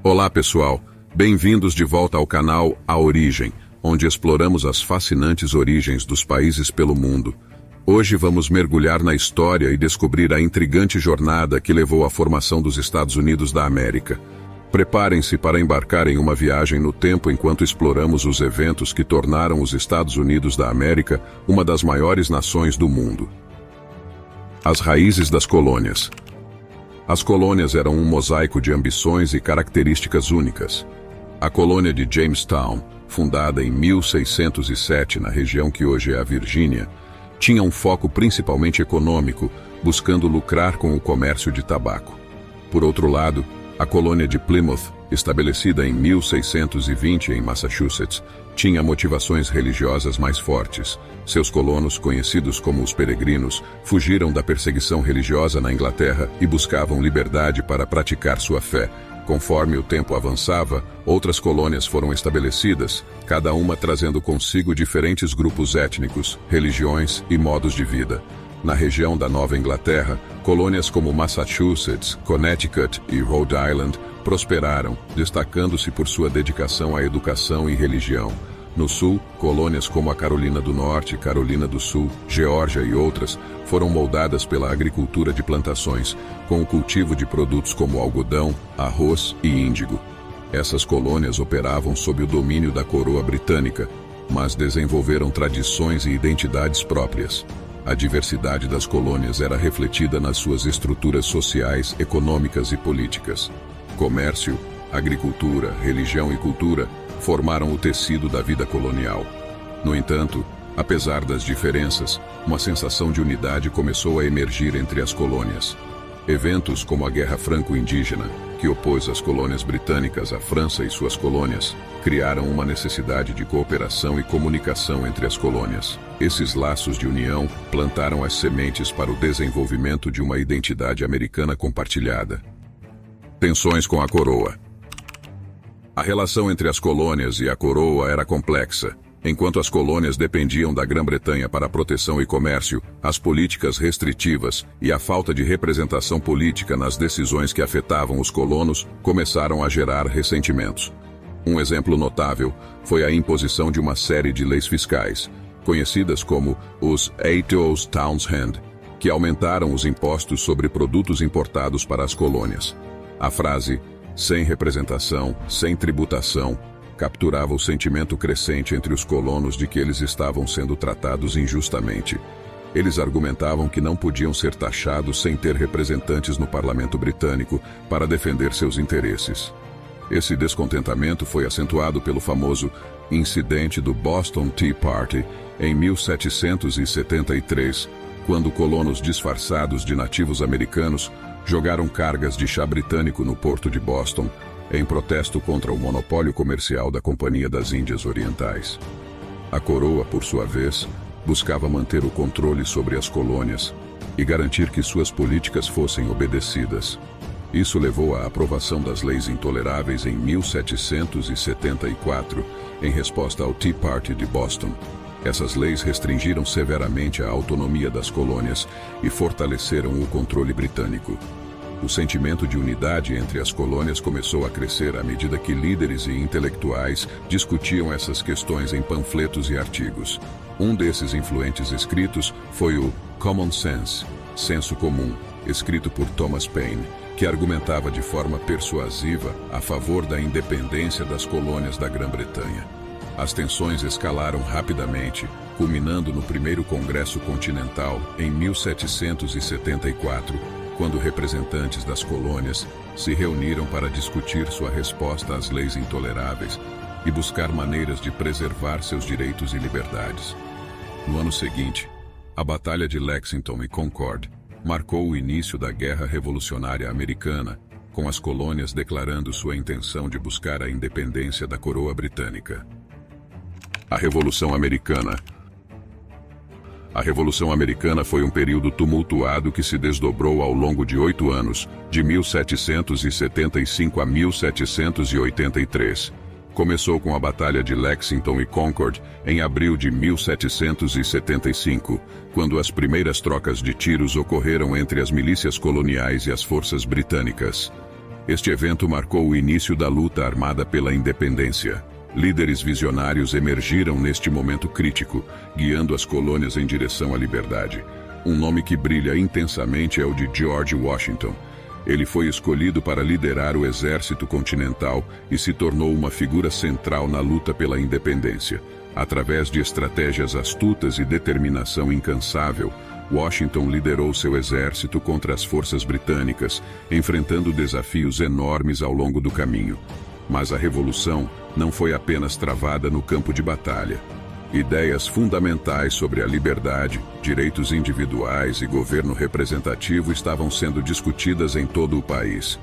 Olá pessoal, bem-vindos de volta ao canal A Origem, onde exploramos as fascinantes origens dos países pelo mundo. Hoje vamos mergulhar na história e descobrir a intrigante jornada que levou à formação dos Estados Unidos da América. Preparem-se para embarcar em uma viagem no tempo enquanto exploramos os eventos que tornaram os Estados Unidos da América uma das maiores nações do mundo. As raízes das colônias. As colônias eram um mosaico de ambições e características únicas. A colônia de Jamestown, fundada em 1607 na região que hoje é a Virgínia, tinha um foco principalmente econômico, buscando lucrar com o comércio de tabaco. Por outro lado, a colônia de Plymouth, estabelecida em 1620 em Massachusetts, tinha motivações religiosas mais fortes. Seus colonos, conhecidos como os peregrinos, fugiram da perseguição religiosa na Inglaterra e buscavam liberdade para praticar sua fé. Conforme o tempo avançava, outras colônias foram estabelecidas, cada uma trazendo consigo diferentes grupos étnicos, religiões e modos de vida. Na região da Nova Inglaterra, colônias como Massachusetts, Connecticut e Rhode Island prosperaram, destacando-se por sua dedicação à educação e religião. No sul, colônias como a Carolina do Norte, Carolina do Sul, Geórgia e outras foram moldadas pela agricultura de plantações, com o cultivo de produtos como algodão, arroz e índigo. Essas colônias operavam sob o domínio da coroa britânica, mas desenvolveram tradições e identidades próprias. A diversidade das colônias era refletida nas suas estruturas sociais, econômicas e políticas. Comércio, agricultura, religião e cultura formaram o tecido da vida colonial. No entanto, apesar das diferenças, uma sensação de unidade começou a emergir entre as colônias. Eventos como a Guerra Franco-Indígena, que opôs as colônias britânicas à França e suas colônias, criaram uma necessidade de cooperação e comunicação entre as colônias. Esses laços de união plantaram as sementes para o desenvolvimento de uma identidade americana compartilhada. Tensões com a coroa. A relação entre as colônias e a coroa era complexa. Enquanto as colônias dependiam da Grã-Bretanha para proteção e comércio, as políticas restritivas e a falta de representação política nas decisões que afetavam os colonos começaram a gerar ressentimentos. Um exemplo notável foi a imposição de uma série de leis fiscais, conhecidas como os Act of Townshend, que aumentaram os impostos sobre produtos importados para as colônias. A frase "sem representação, sem tributação" capturava o sentimento crescente entre os colonos de que eles estavam sendo tratados injustamente. Eles argumentavam que não podiam ser taxados sem ter representantes no parlamento britânico para defender seus interesses. Esse descontentamento foi acentuado pelo famoso incidente do Boston Tea Party em 1773, quando colonos disfarçados de nativos americanos jogaram cargas de chá britânico no porto de Boston, em protesto contra o monopólio comercial da Companhia das Índias Orientais. A coroa, por sua vez, buscava manter o controle sobre as colônias e garantir que suas políticas fossem obedecidas. Isso levou à aprovação das leis intoleráveis em 1774, em resposta ao Tea Party de Boston. Essas leis restringiram severamente a autonomia das colônias e fortaleceram o controle britânico. O sentimento de unidade entre as colônias começou a crescer à medida que líderes e intelectuais discutiam essas questões em panfletos e artigos. Um desses influentes escritos foi o Common Sense, Senso Comum, escrito por Thomas Paine, que argumentava de forma persuasiva a favor da independência das colônias da Grã-Bretanha. As tensões escalaram rapidamente, culminando no Primeiro Congresso Continental em 1774, quando representantes das colônias se reuniram para discutir sua resposta às leis intoleráveis e buscar maneiras de preservar seus direitos e liberdades. No ano seguinte, a Batalha de Lexington e Concord marcou o início da Guerra Revolucionária Americana, com as colônias declarando sua intenção de buscar a independência da coroa britânica. A Revolução Americana. A Revolução Americana foi um período tumultuado que se desdobrou ao longo de 8 anos, de 1775 a 1783. Começou com a Batalha de Lexington e Concord em abril de 1775, quando as primeiras trocas de tiros ocorreram entre as milícias coloniais e as forças britânicas. Este evento marcou o início da luta armada pela independência. Líderes visionários emergiram neste momento crítico, guiando as colônias em direção à liberdade. Um nome que brilha intensamente é o de George Washington. Ele foi escolhido para liderar o exército continental e se tornou uma figura central na luta pela independência. Através de estratégias astutas e determinação incansável, Washington liderou seu exército contra as forças britânicas, enfrentando desafios enormes ao longo do caminho. Mas a revolução não foi apenas travada no campo de batalha. Ideias fundamentais sobre a liberdade, direitos individuais e governo representativo estavam sendo discutidas em todo o país.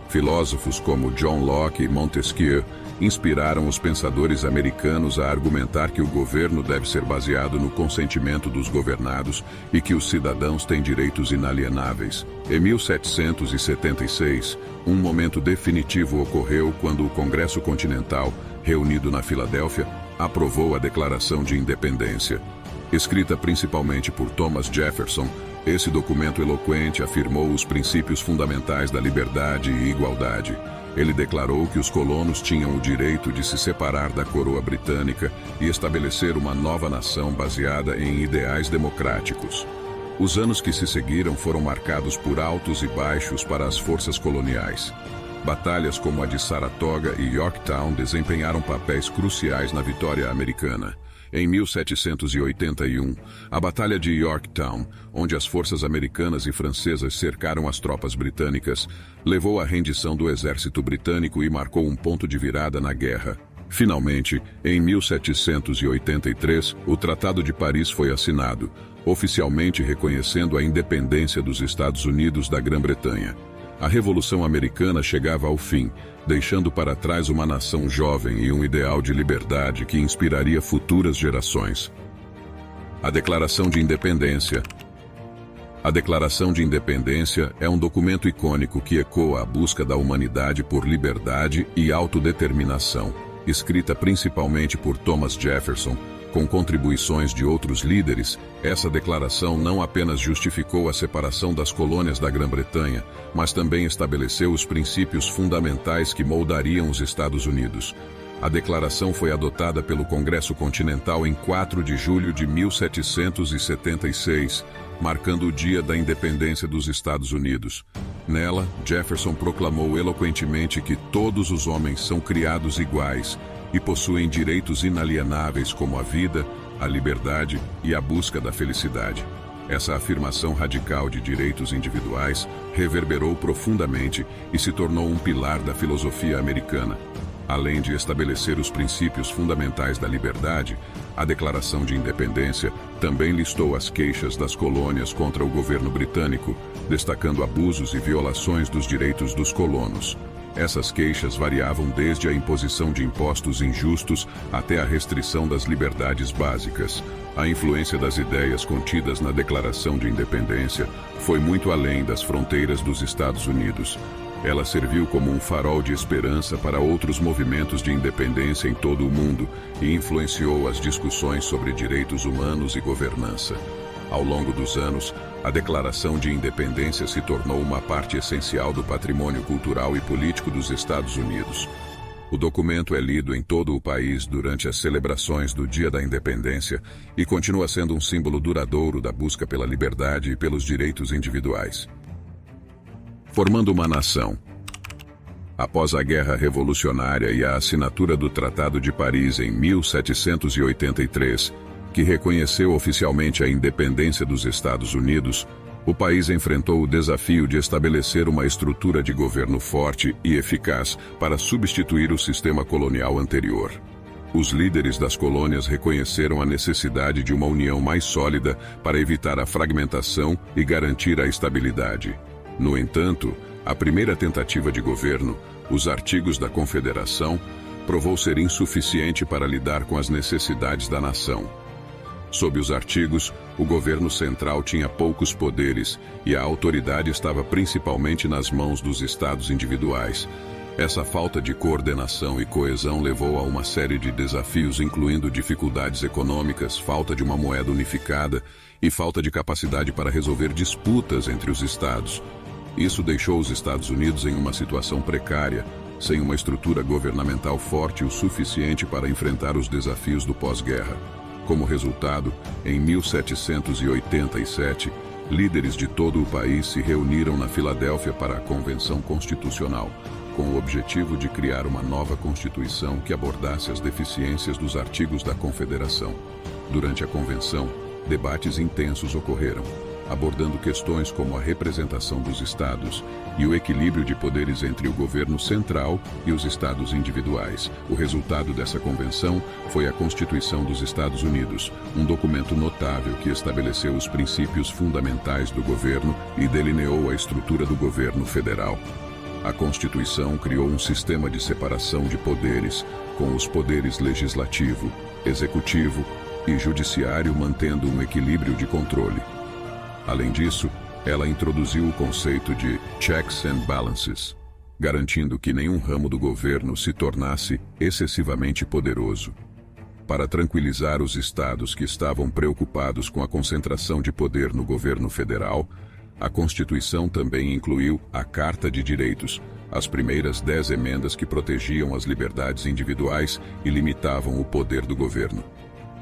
Filósofos como John Locke e Montesquieu inspiraram os pensadores americanos a argumentar que o governo deve ser baseado no consentimento dos governados e que os cidadãos têm direitos inalienáveis. Em 1776, um momento definitivo ocorreu quando o Congresso Continental, reunido na Filadélfia, aprovou a Declaração de Independência. Escrita principalmente por Thomas Jefferson, esse documento eloquente afirmou os princípios fundamentais da liberdade e igualdade. Ele declarou que os colonos tinham o direito de se separar da coroa britânica e estabelecer uma nova nação baseada em ideais democráticos. Os anos que se seguiram foram marcados por altos e baixos para as forças coloniais. Batalhas como a de Saratoga e Yorktown desempenharam papéis cruciais na vitória americana. Em 1781, a Batalha de Yorktown, onde as forças americanas e francesas cercaram as tropas britânicas, levou à rendição do exército britânico e marcou um ponto de virada na guerra. Finalmente, em 1783, o Tratado de Paris foi assinado, oficialmente reconhecendo a independência dos Estados Unidos da Grã-Bretanha. A Revolução Americana chegava ao fim, deixando para trás uma nação jovem e um ideal de liberdade que inspiraria futuras gerações. A Declaração de Independência. A Declaração de Independência é um documento icônico que ecoa a busca da humanidade por liberdade e autodeterminação, escrita principalmente por Thomas Jefferson. Com contribuições de outros líderes, essa declaração não apenas justificou a separação das colônias da Grã-Bretanha, mas também estabeleceu os princípios fundamentais que moldariam os Estados Unidos. A declaração foi adotada pelo Congresso Continental em 4 de julho de 1776, marcando o dia da independência dos Estados Unidos. Nela, Jefferson proclamou eloquentemente que todos os homens são criados iguais e possuem direitos inalienáveis como a vida, a liberdade e a busca da felicidade. Essa afirmação radical de direitos individuais reverberou profundamente e se tornou um pilar da filosofia americana. Além de estabelecer os princípios fundamentais da liberdade, a Declaração de Independência também listou as queixas das colônias contra o governo britânico, destacando abusos e violações dos direitos dos colonos. Essas queixas variavam desde a imposição de impostos injustos até a restrição das liberdades básicas. A influência das ideias contidas na Declaração de Independência foi muito além das fronteiras dos Estados Unidos. Ela serviu como um farol de esperança para outros movimentos de independência em todo o mundo e influenciou as discussões sobre direitos humanos e governança. Ao longo dos anos, a Declaração de Independência se tornou uma parte essencial do patrimônio cultural e político dos Estados Unidos. O documento é lido em todo o país durante as celebrações do Dia da Independência e continua sendo um símbolo duradouro da busca pela liberdade e pelos direitos individuais. Formando uma nação. Após a Guerra Revolucionária e a assinatura do Tratado de Paris em 1783, que reconheceu oficialmente a independência dos Estados Unidos, o país enfrentou o desafio de estabelecer uma estrutura de governo forte e eficaz para substituir o sistema colonial anterior. Os líderes das colônias reconheceram a necessidade de uma união mais sólida para evitar a fragmentação e garantir a estabilidade. No entanto, a primeira tentativa de governo, os Artigos da Confederação, provou ser insuficiente para lidar com as necessidades da nação. Sob os artigos, o governo central tinha poucos poderes e a autoridade estava principalmente nas mãos dos estados individuais. Essa falta de coordenação e coesão levou a uma série de desafios, incluindo dificuldades econômicas, falta de uma moeda unificada e falta de capacidade para resolver disputas entre os estados. Isso deixou os Estados Unidos em uma situação precária, sem uma estrutura governamental forte o suficiente para enfrentar os desafios do pós-guerra. Como resultado, em 1787, líderes de todo o país se reuniram na Filadélfia para a Convenção Constitucional, com o objetivo de criar uma nova Constituição que abordasse as deficiências dos artigos da Confederação. Durante a convenção, debates intensos ocorreram, abordando questões como a representação dos estados e o equilíbrio de poderes entre o governo central e os estados individuais. O resultado dessa convenção foi a Constituição dos Estados Unidos, um documento notável que estabeleceu os princípios fundamentais do governo e delineou a estrutura do governo federal. A Constituição criou um sistema de separação de poderes, com os poderes legislativo, executivo e judiciário mantendo um equilíbrio de controle. Além disso, ela introduziu o conceito de checks and balances, garantindo que nenhum ramo do governo se tornasse excessivamente poderoso. Para tranquilizar os estados que estavam preocupados com a concentração de poder no governo federal, a Constituição também incluiu a Carta de Direitos, as primeiras 10 emendas que protegiam as liberdades individuais e limitavam o poder do governo.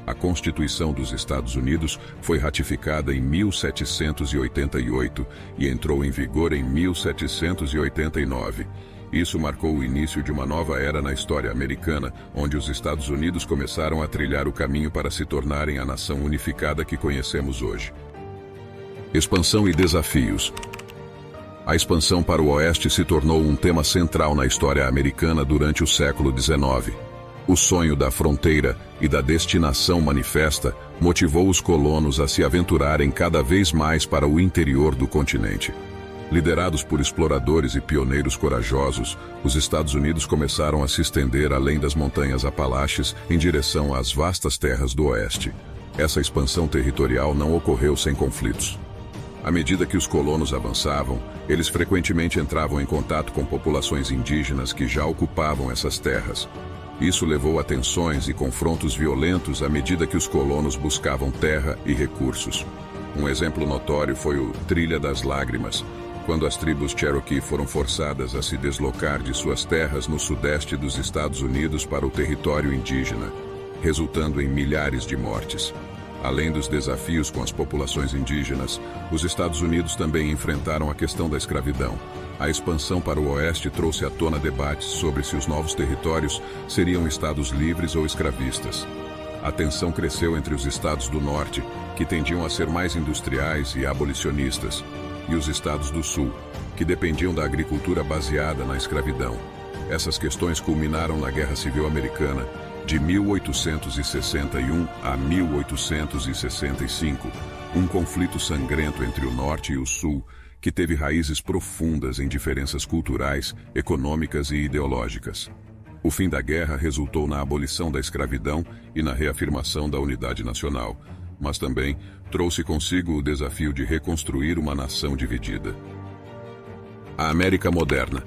A Constituição dos Estados Unidos foi ratificada em 1788 e entrou em vigor em 1789. Isso marcou o início de uma nova era na história americana, onde os Estados Unidos começaram a trilhar o caminho para se tornarem a nação unificada que conhecemos hoje. Expansão e desafios. A expansão para o oeste se tornou um tema central na história americana durante o século XIX. O sonho da fronteira e da destinação manifesta motivou os colonos a se aventurarem cada vez mais para o interior do continente. Liderados por exploradores e pioneiros corajosos, os Estados Unidos começaram a se estender além das montanhas Apalaches em direção às vastas terras do oeste. Essa expansão territorial não ocorreu sem conflitos. À medida que os colonos avançavam, eles frequentemente entravam em contato com populações indígenas que já ocupavam essas terras. Isso levou a tensões e confrontos violentos à medida que os colonos buscavam terra e recursos. Um exemplo notório foi o Trilha das Lágrimas, quando as tribos Cherokee foram forçadas a se deslocar de suas terras no sudeste dos Estados Unidos para o território indígena, resultando em milhares de mortes. Além dos desafios com as populações indígenas, os Estados Unidos também enfrentaram a questão da escravidão. A expansão para o oeste trouxe à tona debates sobre se os novos territórios seriam estados livres ou escravistas. A tensão cresceu entre os estados do norte, que tendiam a ser mais industriais e abolicionistas, e os estados do sul, que dependiam da agricultura baseada na escravidão. Essas questões culminaram na Guerra Civil Americana, de 1861 a 1865, um conflito sangrento entre o norte e o sul, que teve raízes profundas em diferenças culturais, econômicas e ideológicas. O fim da guerra resultou na abolição da escravidão e na reafirmação da unidade nacional, mas também trouxe consigo o desafio de reconstruir uma nação dividida. A América Moderna.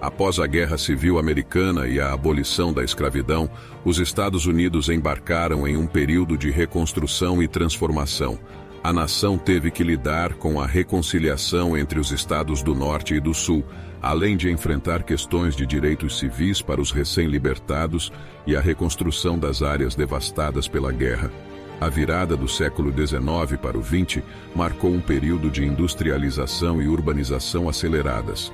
Após a Guerra Civil Americana e a abolição da escravidão, os Estados Unidos embarcaram em um período de reconstrução e transformação. A nação teve que lidar com a reconciliação entre os estados do Norte e do Sul, além de enfrentar questões de direitos civis para os recém-libertados e a reconstrução das áreas devastadas pela guerra. A virada do século XIX para o XX marcou um período de industrialização e urbanização aceleradas.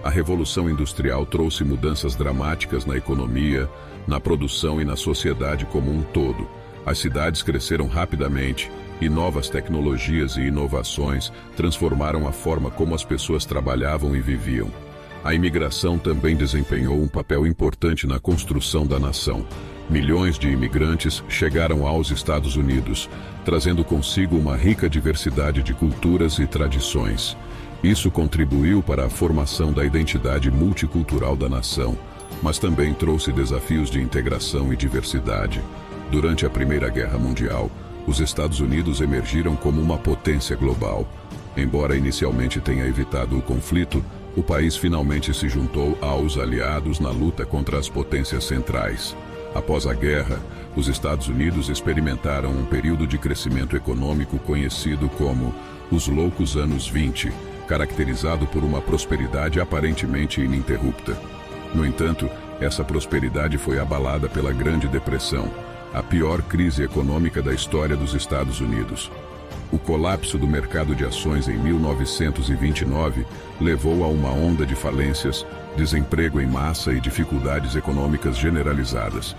A Revolução Industrial trouxe mudanças dramáticas na economia, na produção e na sociedade como um todo. As cidades cresceram rapidamente e novas tecnologias e inovações transformaram a forma como as pessoas trabalhavam e viviam. A imigração também desempenhou um papel importante na construção da nação. Milhões de imigrantes chegaram aos Estados Unidos, trazendo consigo uma rica diversidade de culturas e tradições. Isso contribuiu para a formação da identidade multicultural da nação, mas também trouxe desafios de integração e diversidade. Durante a Primeira Guerra Mundial, os Estados Unidos emergiram como uma potência global. Embora inicialmente tenha evitado o conflito, o país finalmente se juntou aos aliados na luta contra as potências centrais. Após a guerra, os Estados Unidos experimentaram um período de crescimento econômico conhecido como os Loucos Anos 20, caracterizado por uma prosperidade aparentemente ininterrupta. No entanto, essa prosperidade foi abalada pela Grande Depressão, a pior crise econômica da história dos Estados Unidos. O colapso do mercado de ações em 1929 levou a uma onda de falências, desemprego em massa e dificuldades econômicas generalizadas.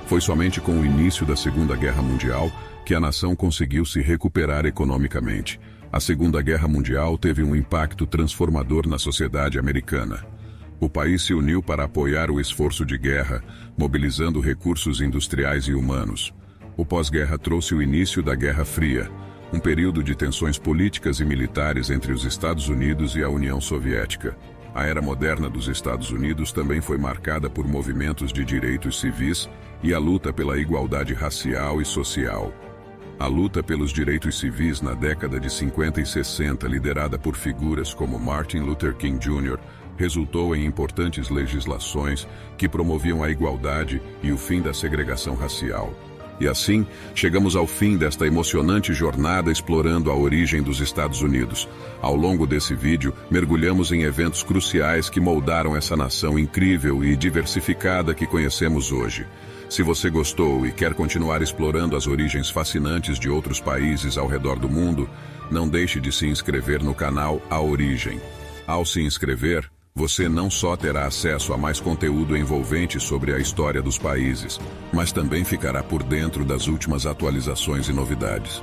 Foi somente com o início da Segunda Guerra Mundial que a nação conseguiu se recuperar economicamente. A Segunda Guerra Mundial teve um impacto transformador na sociedade americana. O país se uniu para apoiar o esforço de guerra, mobilizando recursos industriais e humanos. O pós-guerra trouxe o início da Guerra Fria, um período de tensões políticas e militares entre os Estados Unidos e a União Soviética. A era moderna dos Estados Unidos também foi marcada por movimentos de direitos civis e a luta pela igualdade racial e social. A luta pelos direitos civis na década de 50 e 60, liderada por figuras como Martin Luther King Jr., resultou em importantes legislações que promoviam a igualdade e o fim da segregação racial. E assim, chegamos ao fim desta emocionante jornada explorando a origem dos Estados Unidos. Ao longo desse vídeo, mergulhamos em eventos cruciais que moldaram essa nação incrível e diversificada que conhecemos hoje. Se você gostou e quer continuar explorando as origens fascinantes de outros países ao redor do mundo, não deixe de se inscrever no canal A Origem. Ao se inscrever, você não só terá acesso a mais conteúdo envolvente sobre a história dos países, mas também ficará por dentro das últimas atualizações e novidades.